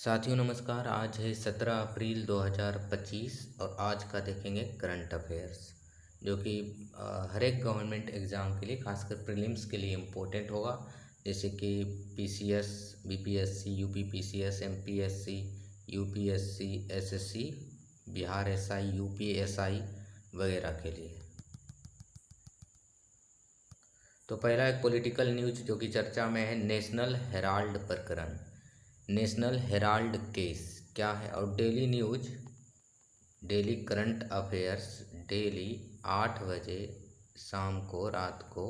साथियों नमस्कार। आज है 17 अप्रैल 2025 और आज का देखेंगे करंट अफेयर्स जो कि हर एक गवर्नमेंट एग्ज़ाम के लिए खासकर प्रीलिम्स के लिए इम्पोर्टेंट होगा। जैसे कि PCS, BPSC, UP PCS, MPSC, UPSC, SSC, Bihar SI, UP SI वगैरह के लिए। तो पहला एक पॉलिटिकल न्यूज जो कि चर्चा में है, नेशनल हेराल्ड प्रकरण, नेशनल हेराल्ड केस क्या है। और daily news, daily current affairs daily 8 बजे शाम को, रात को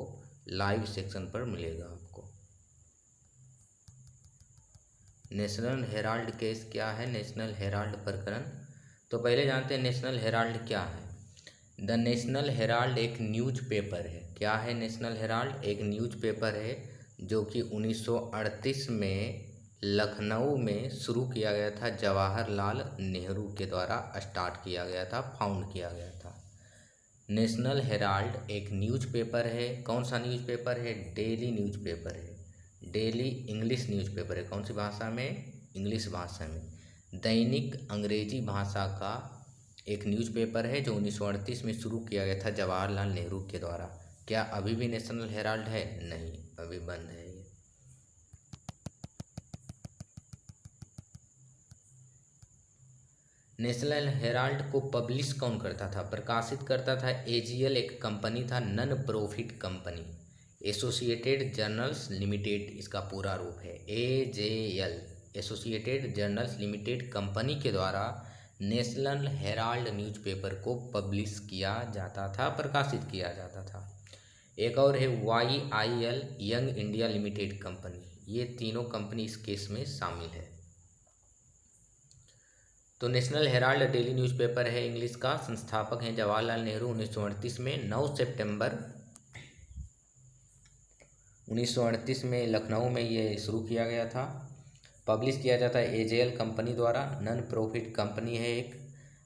लाइव सेक्शन पर मिलेगा आपको। नेशनल हेराल्ड केस क्या है, नेशनल हेराल्ड प्रकरण। तो पहले जानते हैं नेशनल हेराल्ड क्या है। द नेशनल हेराल्ड एक न्यूज़पेपर है। क्या है नेशनल हेराल्ड? एक न्यूज़पेपर है जो कि 1938 में लखनऊ में शुरू किया गया था, जवाहरलाल नेहरू के द्वारा स्टार्ट किया गया था, फाउंड किया गया था। नेशनल हेराल्ड एक न्यूज़पेपर है। कौन सा न्यूज़पेपर है? डेली न्यूज़पेपर है। डेली इंग्लिश न्यूज़पेपर है। कौन सी भाषा में? इंग्लिश भाषा में। दैनिक अंग्रेजी भाषा का एक न्यूज़पेपर है जो 1938 में शुरू किया गया था जवाहरलाल नेहरू के द्वारा। क्या अभी भी नेशनल हेराल्ड है? नहीं, अभी बंद है ये। नेशनल हेराल्ड को पब्लिश कौन करता था, प्रकाशित करता था? एजीएल एक कंपनी था, non profit company, Associated Journals Limited इसका पूरा रूप है। एजेएल, एसोसिएटेड जर्नल्स लिमिटेड कंपनी के द्वारा नेशनल हेराल्ड न्यूज़पेपर को पब्लिश किया जाता था, प्रकाशित किया जाता था। एक और है YIL, young India limited company. ये तीनों कंपनी इस केस में शामिल है। तो नेशनल हेराल्ड डेली न्यूज़पेपर है इंग्लिश का। संस्थापक हैं जवाहरलाल नेहरू। 1938 में 9 सितंबर 1938 में लखनऊ में ये शुरू किया गया था। पब्लिश किया जाता है एजेएल कंपनी द्वारा, नन प्रॉफिट कंपनी है एक।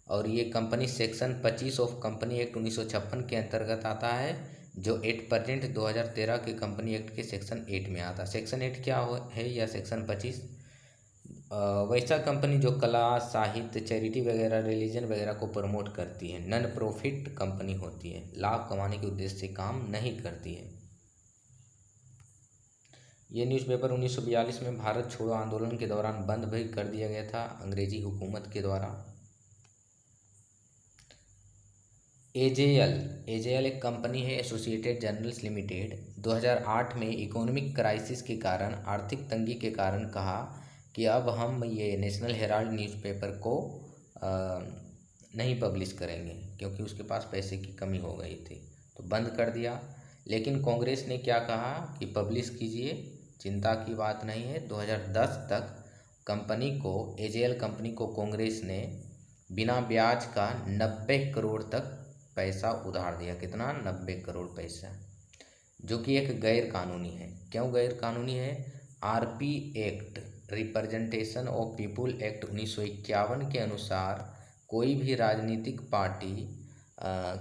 और ये company section 25 of company act 1956 के अंतर्गत आता है, जो 8% 2013 के कंपनी एक्ट के सेक्शन 8 में आता है। सेक्शन 8 क्या है या सेक्शन 25? वैसा कंपनी जो कला, साहित्य, चैरिटी वगैरह, रिलीजन वगैरह को प्रमोट करती है। नन प्रॉफिट कंपनी होती है, लाभ कमाने के उद्देश्य से काम नहीं करती है। ये न्यूज़पेपर 1942 में भारत छोड़ो आंदोलन के दौरान बंद भी कर दिया गया था अंग्रेजी हुकूमत के द्वारा। एजेएल एक कंपनी है, एसोसिएटेड जर्नल्स लिमिटेड। 2008 में इकोनॉमिक क्राइसिस के कारण, आर्थिक तंगी के कारण कहा कि अब हम ये नेशनल हेराल्ड न्यूज़पेपर को नहीं पब्लिश करेंगे, क्योंकि उसके पास पैसे की कमी हो गई थी, तो बंद कर दिया। लेकिन कांग्रेस ने क्या कहा कि पब्लिश कीजिए, चिंता की बात नहीं है। 2010 तक कंपनी को, एजेएल कंपनी को कांग्रेस ने बिना ब्याज का 90 करोड़ तक पैसा उधार दिया। कितना? 90 करोड़ पैसा, जो कि एक गैर कानूनी है। क्यों गैर कानूनी है? RP act, representation of people act 1951 के अनुसार कोई भी राजनीतिक पार्टी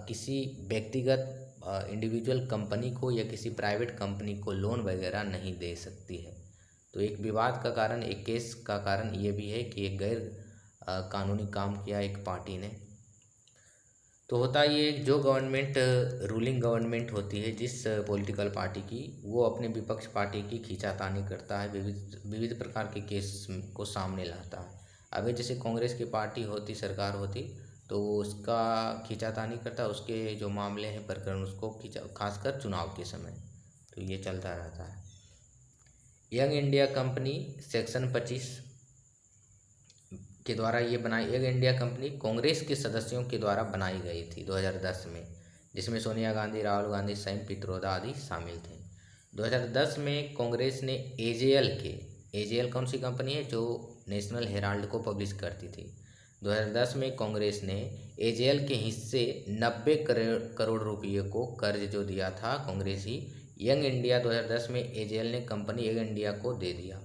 किसी व्यक्तिगत इंडिविजुअल कंपनी को या किसी प्राइवेट कंपनी को लोन वगैरह नहीं दे सकती है। तो एक विवाद का कारण, एक केस का कारण ये भी है कि एक गैर कानूनी काम किया एक पार्टी ने। तो होता ये, जो गवर्नमेंट, रूलिंग गवर्नमेंट होती है जिस पॉलिटिकल पार्टी की, वो अपने विपक्ष पार्टी की खींचातानी करता है, विविध प्रकार के केस को सामने लाता है। अभी जैसे कांग्रेस की पार्टी होती, सरकार होती, तो वो उसका खींचातानी करता है, उसके जो मामले हैं, प्रकरण, उसको खासकर चुनाव के समय, तो ये चलता रहता है। यंग इंडिया कंपनी सेक्शन 25 के द्वारा ये बनाई। यंग इंडिया कंपनी कांग्रेस के सदस्यों के द्वारा बनाई गई थी 2010 में, जिसमें सोनिया गांधी, राहुल गांधी, सैम पित्रोदा आदि शामिल थे। 2010 में कांग्रेस ने एजेएल कौन सी कंपनी है? जो नेशनल हेराल्ड को पब्लिश करती थी। 2010 में कांग्रेस ने एजेएल के हिस्से 90 करोड़ रुपये को कर्ज जो दिया था कांग्रेस ही, यंग इंडिया 2010 में एजेएल ने कंपनी यंग इंडिया को दे दिया।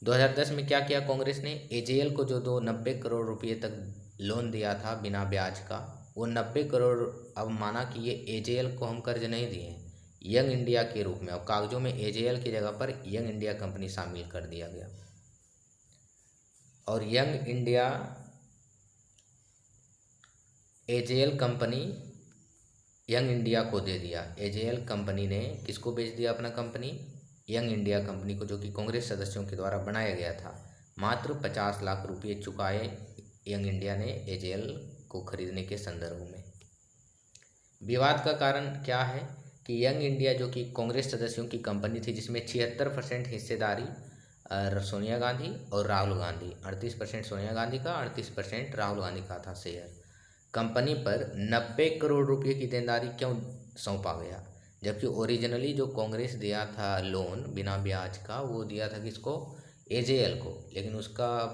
2010 में क्या किया कांग्रेस ने? एजेएल को जो 90 करोड़ रुपये तक लोन दिया था बिना ब्याज का, वो 90 करोड़ अब माना कि ये एजेएल को हम कर्ज नहीं दिए, यंग इंडिया के रूप में, और कागजों में एजेएल की जगह पर यंग इंडिया कंपनी शामिल कर दिया गया। और young India AJL company young India को दे दिया। एजेएल कंपनी ने किसको बेच दिया अपना कंपनी? यंग इंडिया कंपनी को, जो कि कांग्रेस सदस्यों के द्वारा बनाया गया था। मात्र 50 लाख रुपये चुकाए यंग इंडिया ने एजेएल को खरीदने के संदर्भ में। विवाद का कारण क्या है कि यंग इंडिया, जो कि कांग्रेस सदस्यों की कंपनी थी, जिसमें 76% हिस्सेदारी सोनिया गांधी और राहुल गांधी, 38% सोनिया गांधी का, 38% राहुल गांधी का था शेयर। कंपनी पर 90 करोड़ रुपए की देनदारी क्यों सौंपा गया? जबकि ओरिजिनली जो कांग्रेस दिया था लोन बिना ब्याज का, वो दिया था किसको? एजेएल को। लेकिन उसका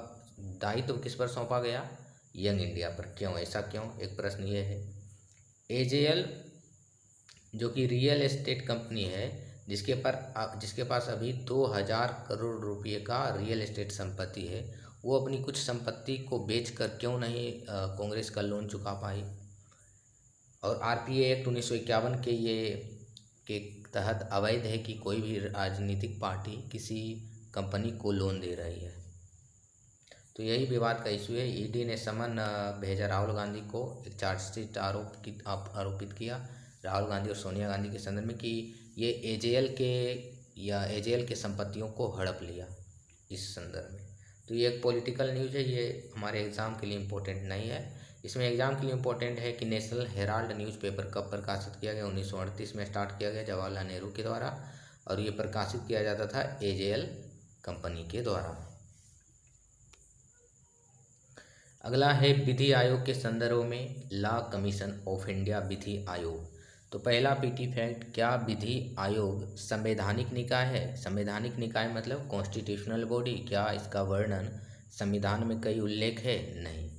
दायित्व किस पर सौंपा गया? यंग इंडिया पर। क्यों? ऐसा क्यों? एक प्रश्न ये है। एजेएल जो कि रियल एस्टेट कंपनी है, जिसके पास अभी 2000 करोड़ रुपये का रियल एस्टेट संपत्ति है, वो अपनी कुछ संपत्ति को बेचकर क्यों नहीं कांग्रेस का लोन चुका पाई? और आरपीए एक्ट 1951 के तहत अवैध है कि कोई भी राजनीतिक पार्टी किसी कंपनी को लोन दे रही है। तो यही विवाद का इशू है। ईडी ने समन भेजा राहुल गांधी को, एक चार्जशीट आरोपित किया राहुल गांधी और सोनिया गांधी के संदर्भ में कि ये एजेएल के संपत्तियों को हड़प लिया इस संदर्भ में। तो ये एक पॉलिटिकल न्यूज़ है, ये हमारे एग्ज़ाम के लिए इम्पोर्टेंट नहीं है। इसमें एग्ज़ाम के लिए इम्पोर्टेंट है कि नेशनल हेराल्ड न्यूज़पेपर कब प्रकाशित किया गया? 1938 में स्टार्ट किया गया जवाहरलाल नेहरू के द्वारा, और ये प्रकाशित किया जाता था एजेएल कंपनी के द्वारा। अगला है विधि आयोग के संदर्भ में लॉ कमीशन ऑफ इंडिया विधि आयोग। तो पहला पीटी फैक्ट, क्या विधि आयोग संवैधानिक निकाय है? संवैधानिक निकाय मतलब कॉन्स्टिट्यूशनल बॉडी। क्या इसका वर्णन संविधान में कहीं उल्लेख है? नहीं,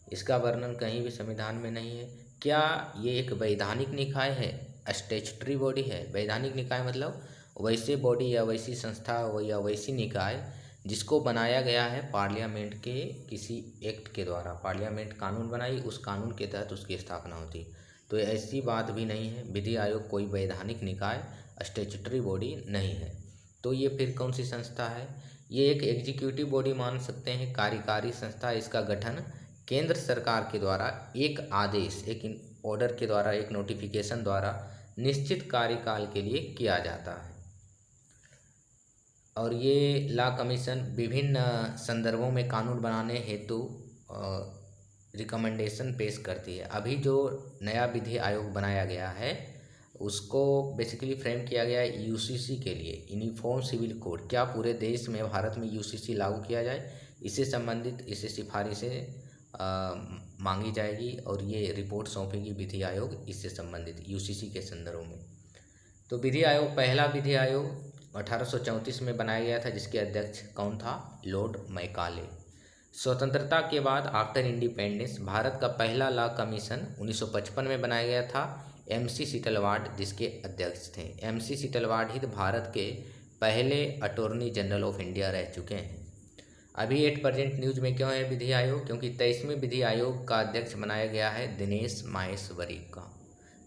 इसका वर्णन कहीं भी संविधान में नहीं है। क्या ये एक वैधानिक निकाय है? स्टैट्यूटरी बॉडी है। वैधानिक निकाय मतलब वैसे बॉडी या वैसी संस्था या वैसी निकाय जिसको बनाया गया है पार्लियामेंट के किसी एक्ट के द्वारा। पार्लियामेंट कानून बनाई, उस कानून के तहत उसकी स्थापना होती। तो ऐसी बात भी नहीं है। विधि आयोग कोई वैधानिक निकाय, स्टैट्यूटरी बॉडी नहीं है। तो ये फिर कौन सी संस्था है? ये एक एग्जीक्यूटिव बॉडी मान सकते हैं, कार्यकारी संस्था। इसका गठन केंद्र सरकार के द्वारा एक आदेश, एक ऑर्डर के द्वारा, एक नोटिफिकेशन द्वारा निश्चित कार्यकाल के लिए किया जाता है। और ये लॉ कमीशन विभिन्न संदर्भों में कानून बनाने हेतु रिकमेंडेशन पेश करती है। अभी जो नया विधि आयोग बनाया गया है उसको बेसिकली फ्रेम किया गया है यूसीसी के लिए, यूनिफॉर्म सिविल कोड। क्या पूरे देश में, भारत में यूसीसी लागू किया जाए, इससे संबंधित इसे सिफारिशें मांगी जाएगी और ये रिपोर्ट सौंपेगी विधि आयोग इससे संबंधित यूसीसी के संदर्भ में। तो विधि आयोग, पहला विधि आयोग 1834 में बनाया गया था, जिसके अध्यक्ष कौन था? Lord Macaulay. स्वतंत्रता के बाद आफ्टर इंडिपेंडेंस भारत का पहला लॉ कमीशन 1955 में बनाया गया था। एमसी सीटलवाड जिसके अध्यक्ष थे। एमसी सीटलवाड ही भारत के पहले अटॉर्नी जनरल ऑफ इंडिया रह चुके हैं। अभी 8% न्यूज़ में क्यों है विधि आयोग? क्योंकि 23वें विधि आयोग का अध्यक्ष बनाया गया है दिनेश माहेश्वरी का।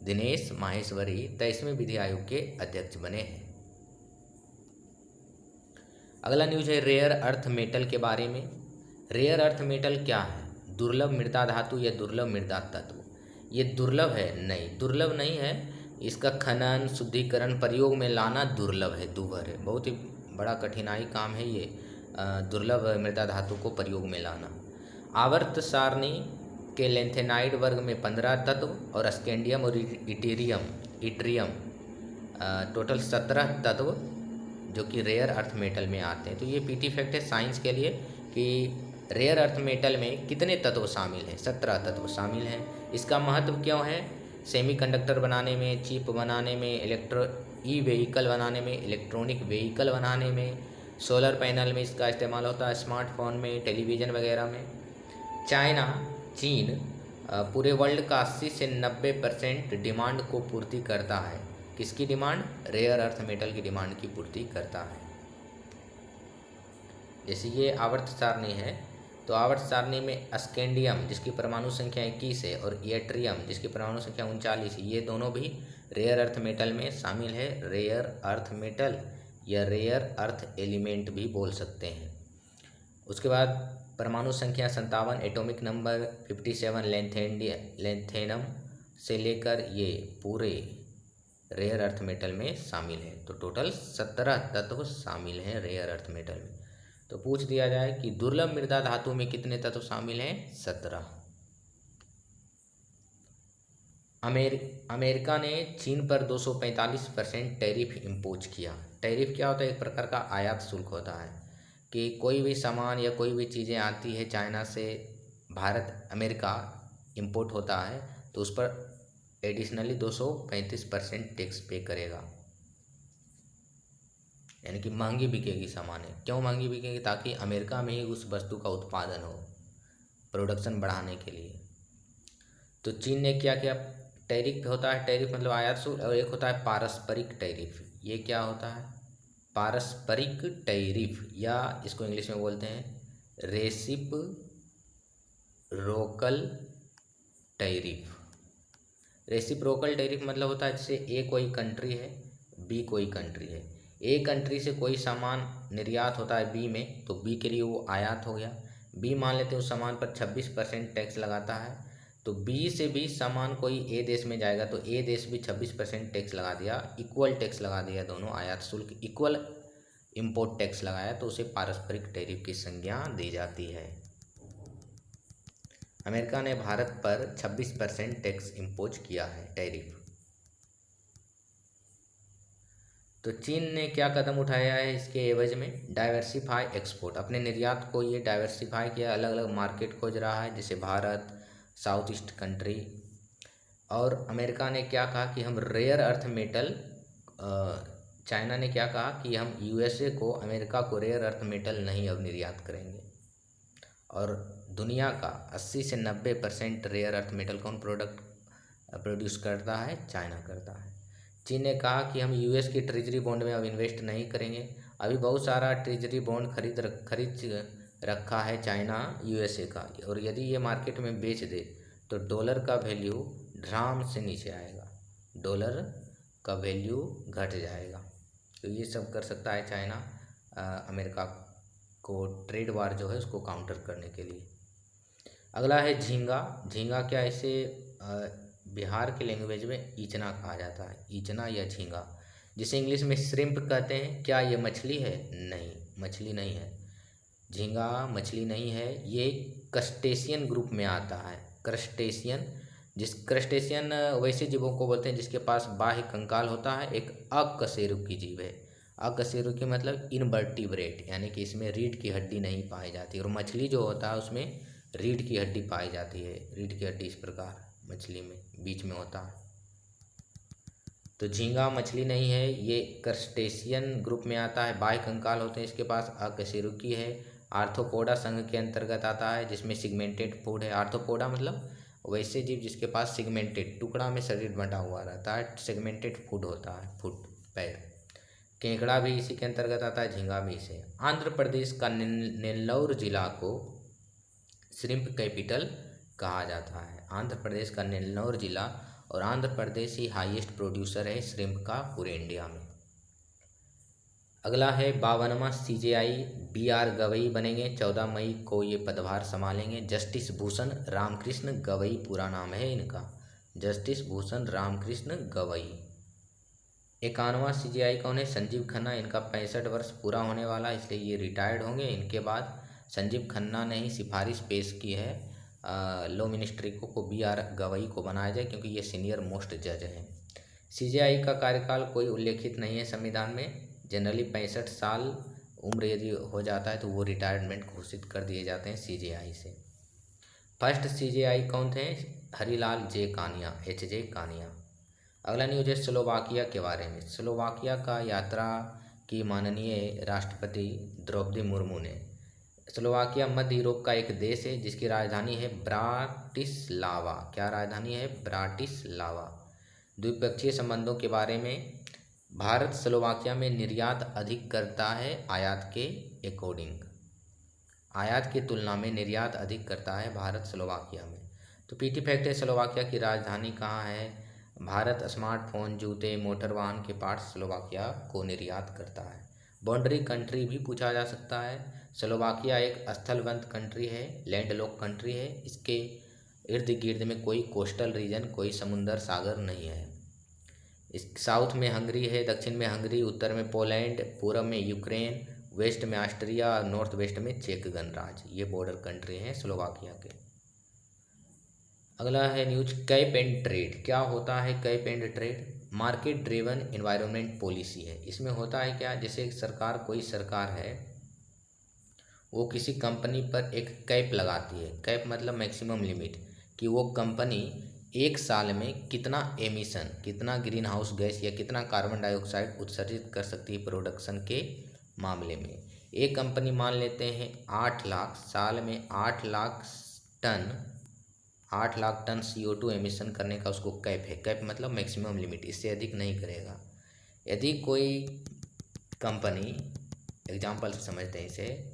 दिनेश माहेश्वरी 23वें विधि आयोग के अध्यक्ष बने हैं। अगला न्यूज़ है रेयर अर्थ मेटल के बारे में। रेयर अर्थ मेटल क्या है? दुर्लभ मृदा धातु या दुर्लभ मृदा तत्व। ये दुर्लभ है? नहीं, दुर्लभ नहीं है। इसका खनन, शुद्धिकरण, प्रयोग में लाना दुर्लभ है, दुर्लभ है। बहुत ही बड़ा कठिनाई काम है ये दुर्लभ मृदा धातु को प्रयोग में लाना। आवर्त सारणी के लेंथेनाइड वर्ग में 15 तत्व और स्कैंडियम और इट्रियम टोटल 17 तत्व जो कि रेयर अर्थ मेटल में आते हैं। तो ये पीटी फैक्ट है साइंस के लिए कि रेयर अर्थ मेटल में कितने तत्व शामिल हैं? 17 तत्व शामिल हैं। इसका महत्व क्यों है? सेमीकंडक्टर बनाने में, चिप बनाने में, ई व्हीकल बनाने में, इलेक्ट्रॉनिक व्हीकल बनाने में, सोलर पैनल में इसका इस्तेमाल होता है, स्मार्टफोन में, टेलीविज़न वगैरह में। चीन पूरे वर्ल्ड का 80 से 90% डिमांड को पूर्ति करता है। किसकी डिमांड? रेयर अर्थ मेटल की डिमांड की पूर्ति करता है। जैसे ये आवर्त सारणी है, तो आवर्त सारणी में स्कैंडियम जिसकी परमाणु संख्या 21 है और इट्रियम जिसकी परमाणु संख्या 39 है, ये दोनों भी रेयर अर्थ मेटल में शामिल है। रेयर अर्थ मेटल या रेयर अर्थ एलिमेंट भी बोल सकते हैं। उसके बाद परमाणु संख्या 57, एटॉमिक नंबर 57, लेंथेनम से लेकर ये पूरे रेयर अर्थ मेटल में शामिल है। तो टोटल 17 तत्व शामिल हैं रेयर अर्थ मेटल में। तो पूछ दिया जाए कि दुर्लभ मृदा धातु में कितने तत्व शामिल हैं? 17। अमेरिका ने चीन पर 245% टैरिफ इम्पोज किया। टैरिफ क्या होता है? एक प्रकार का आयात शुल्क होता है कि कोई भी सामान या कोई भी चीज़ें आती है चाइना से, भारत अमेरिका इंपोर्ट होता है तो उस पर एडिशनली 235% टैक्स पे करेगा, यानी कि महंगी बिकेगी सामानें। क्यों महंगी बिकेगी? ताकि अमेरिका में ही उस वस्तु का उत्पादन हो, प्रोडक्शन बढ़ाने के लिए। तो चीन ने क्या किया? टैरिफ होता है, टैरिफ मतलब आयात शुल्क, और एक होता है पारस्परिक टैरिफ। ये क्या होता है? पारस्परिक टैरिफ, या इसको इंग्लिश में बोलते हैं रेसिप्रोकल टैरिफ। रेसिप्रोकल टैरिफ मतलब होता है जैसे ए कोई कंट्री है, बी कोई कंट्री है, ए कंट्री से कोई सामान निर्यात होता है बी में, तो बी के लिए वो आयात हो गया। बी मान लेते हैं उस सामान पर 26% टैक्स लगाता है, तो बी से भी सामान कोई ए देश में जाएगा तो ए देश भी 26% टैक्स लगा दिया, इक्वल टैक्स लगा दिया, दोनों आयात शुल्क इक्वल इम्पोर्ट टैक्स लगाया, तो उसे पारस्परिक टैरिफ की संज्ञा दी जाती है। अमेरिका ने भारत पर 26% टैक्स इम्पोज किया है, टैरिफ। तो चीन ने क्या कदम उठाया है इसके एवज में? डाइवर्सिफाई एक्सपोर्ट, अपने निर्यात को ये डाइवर्सिफाई किया, अलग अलग मार्केट खोज रहा है, जैसे भारत, साउथ ईस्ट कंट्री। और अमेरिका ने क्या कहा कि हम रेयर अर्थ मेटल, चाइना ने क्या कहा कि हम यूएसए को, अमेरिका को रेयर अर्थ मेटल नहीं अब निर्यात करेंगे। और दुनिया का 80 से 90% रेयर अर्थ मेटल कौन प्रोड्यूस करता है? चाइना करता है। चीन ने कहा कि हम यूएस की ट्रेजरी बॉन्ड में अब इन्वेस्ट नहीं करेंगे। अभी बहुत सारा ट्रेजरी बॉन्ड खरीद रखा है चाइना यूएसए का, और यदि ये मार्केट में बेच दे तो डॉलर का वैल्यू ड्राम से नीचे आएगा, डॉलर का वैल्यू घट जाएगा। तो ये सब कर सकता है चाइना अमेरिका को ट्रेड वार जो है उसको काउंटर करने के लिए। अगला है झींगा। झींगा क्या, इसे बिहार के लैंग्वेज में इचना कहा जाता है, इचना या झींगा, जिसे इंग्लिश में श्रिम्प कहते हैं। क्या ये मछली है? नहीं, मछली नहीं है। झींगा मछली नहीं है, ये क्रस्टेशियन ग्रुप में आता है। क्रस्टेशियन वैसे जीवों को बोलते हैं जिसके पास बाह्य कंकाल होता है, एक अकशेरुकी जीव है। अकशेरुकी मतलब इनवर्टिब्रेट, यानी कि इसमें रीढ़ की हड्डी नहीं पाई जाती, और मछली जो होता है उसमें रीढ़ की हड्डी पाई जाती है। रीढ़ की हड्डी इस प्रकार मछली में बीच में होता है। तो झींगा मछली नहीं है, ये क्रस्टेशियन ग्रुप में आता है, बाह्य कंकाल होते हैं इसके पास, अकशेरुकी है। आर्थ्रोपोडा संघ के अंतर्गत आता है, जिसमें सिगमेंटेड फूड है। आर्थ्रोपोडा मतलब वैसे जीव जिसके पास सिगमेंटेड टुकड़ा में शरीर बंटा हुआ रहता है, सेगमेंटेड फूड होता है, फुट पैर। केकड़ा भी इसी के अंतर्गत आता है, झींगा भी इसे। आंध्र प्रदेश का नेल्लौर जिला को श्रिम्प कैपिटल कहा जाता है। आंध्र प्रदेश का नेल्लौर जिला, और आंध्र प्रदेश ही हाईएस्ट प्रोड्यूसर है श्रिम्प का पूरे इंडिया में। अगला है 52वां CJI BR गवई बनेंगे। 14 मई को ये पदभार संभालेंगे। जस्टिस भूषण रामकृष्ण गवई पूरा नाम है इनका, जस्टिस भूषण रामकृष्ण गवई। 51वां CJI कौन है? संजीव खन्ना। इनका 65 वर्ष पूरा होने वाला, इसलिए ये रिटायर्ड होंगे। इनके बाद संजीव खन्ना ने ही सिफारिश पेश की है लॉ मिनिस्ट्री को BR गवई को बनाया जाए, क्योंकि ये सीनियर मोस्ट जज हैं। CJI का कार्यकाल कोई उल्लेखित नहीं है संविधान में। जनरली 65 साल उम्र यदि हो जाता है तो वो रिटायरमेंट घोषित कर दिए जाते हैं CJI से। फर्स्ट CJI कौन थे? हरिलाल जे कानिया, HJ कानिया। अगला न्यूज है स्लोवाकिया के बारे में। स्लोवाकिया का यात्रा की माननीय राष्ट्रपति द्रौपदी मुर्मू ने। स्लोवाकिया मध्य यूरोप का एक देश है जिसकी राजधानी है ब्राटिस्लावा। क्या राजधानी है? ब्राटिस्लावा। द्विपक्षीय संबंधों के बारे में, भारत स्लोवाकिया में निर्यात अधिक करता है आयात के अकॉर्डिंग, आयात की तुलना में निर्यात अधिक करता है भारत स्लोवाकिया में। तो PT फैक्ट है, स्लोवाकिया की राजधानी कहाँ है? भारत स्मार्टफोन, जूते, मोटर वाहन के पार्ट्स स्लोवाकिया को निर्यात करता है। बाउंड्री कंट्री भी पूछा जा सकता है। स्लोवाकिया एक स्थलबंध कंट्री है, लैंडलॉक कंट्री है। इसके इर्द गिर्द में कोई कोस्टल रीजन, कोई समुंदर सागर नहीं है। इस साउथ में हंगरी है, दक्षिण में हंगरी, उत्तर में पोलैंड, पूर्व में यूक्रेन, वेस्ट में ऑस्ट्रिया और नॉर्थ वेस्ट में चेक गणराज्य। ये बॉर्डर कंट्री हैं स्लोवाकिया के। अगला है न्यूज, कैप एंड ट्रेड। क्या होता है cap and trade? Market driven environment policy है। इसमें होता है क्या, जैसे सरकार, कोई सरकार है, वो किसी कंपनी पर एक कैप लगाती है। कैप मतलब मैक्सिमम लिमिट, कि वो कंपनी एक साल में कितना एमिशन, कितना ग्रीन हाउस गैस या कितना कार्बन डाइऑक्साइड उत्सर्जित कर सकती है प्रोडक्शन के मामले में। एक कंपनी मान लेते हैं 8 लाख, साल में 8 लाख टन CO2 एमिशन करने का उसको कैप है। कैप मतलब मैक्सिमम लिमिट, इससे अधिक नहीं करेगा। यदि कोई कंपनी, एग्जाम्पल से समझते हैं इसे,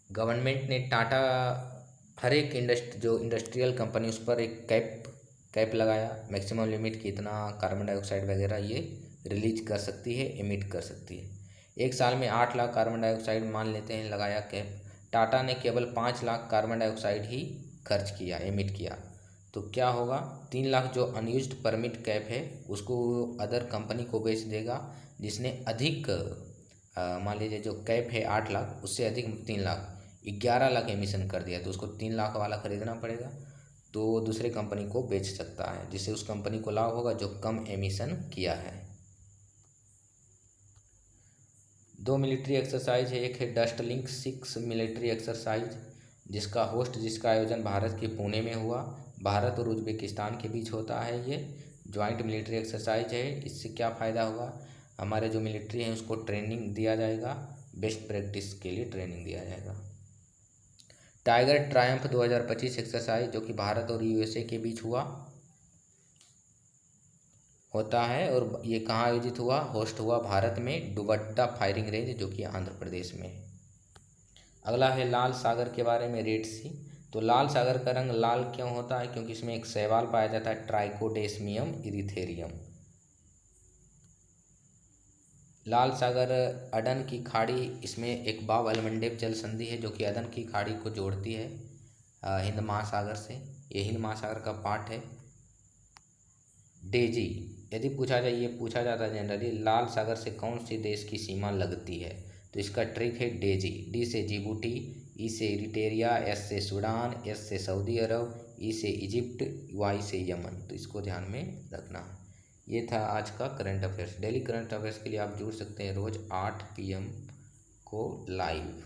गवर्नमेंट ने टाटा, हर एक जो इंडस्ट्रियल कंपनी, उस पर एक कैप लगाया, मैक्सिमम लिमिट की इतना कार्बन डाइऑक्साइड वगैरह ये रिलीज कर सकती है, एमिट कर सकती है। एक साल में 8 लाख कार्बन डाइऑक्साइड मान लेते हैं लगाया कैप, टाटा ने केवल 5 लाख कार्बन डाइऑक्साइड ही खर्च किया, एमिट किया, तो क्या होगा, 3 लाख जो अनयूज्ड परमिट कैप है उसको अदर कंपनी को बेच देगा, जिसने अधिक, मान लीजिए जो कैप है 8 लाख, उससे अधिक 3 लाख, 11 लाख एमिशन कर दिया, तो उसको 3 लाख वाला खरीदना पड़ेगा, तो वो दूसरे कंपनी को बेच सकता है, जिससे उस कंपनी को लाभ होगा जो कम एमिशन किया है। 2 मिलिट्री एक्सरसाइज है। एक है डस्ट लिंक 6 मिलिट्री एक्सरसाइज, जिसका आयोजन भारत के पुणे में हुआ। भारत और उज्बेकिस्तान के बीच होता है ये ज्वाइंट मिलिट्री एक्सरसाइज है। इससे क्या फ़ायदा होगा, हमारे जो मिलिट्री हैं उसको ट्रेनिंग दिया जाएगा, बेस्ट प्रैक्टिस के लिए ट्रेनिंग दिया जाएगा। टाइगर ट्रायम्फ 2025 एक्सरसाइज, जो कि भारत और USA के बीच होता है, और ये कहाँ आयोजित हुआ, होस्ट हुआ भारत में, डुबड्डा फायरिंग रेंज, जो कि आंध्र प्रदेश में है। अगला है लाल सागर के बारे में, रेड सी। तो लाल सागर का रंग लाल क्यों होता है, क्योंकि इसमें एक शैवाल पाया जाता है, ट्राइकोडेस्मियम इरिथेरियम। लाल सागर अदन की खाड़ी, इसमें एक बाब अलमंडेब जल संधि है जो कि अदन की खाड़ी को जोड़ती है हिंद महासागर से। ये हिंद महासागर का पार्ट है। डेजी, यदि पूछा जाता है जनरली, लाल सागर से कौन सी देश की सीमा लगती है, तो इसका ट्रिक है डेजी। डी से जिबूटी, ई से इरिटेरिया, एस से सूडान, एस से सऊदी अरब, ई से इजिप्ट, वाई से यमन। तो इसको ध्यान में रखना है। ये था आज का current affairs. Daily current affairs के लिए आप जुड़ सकते हैं रोज़ 8 PM को लाइव।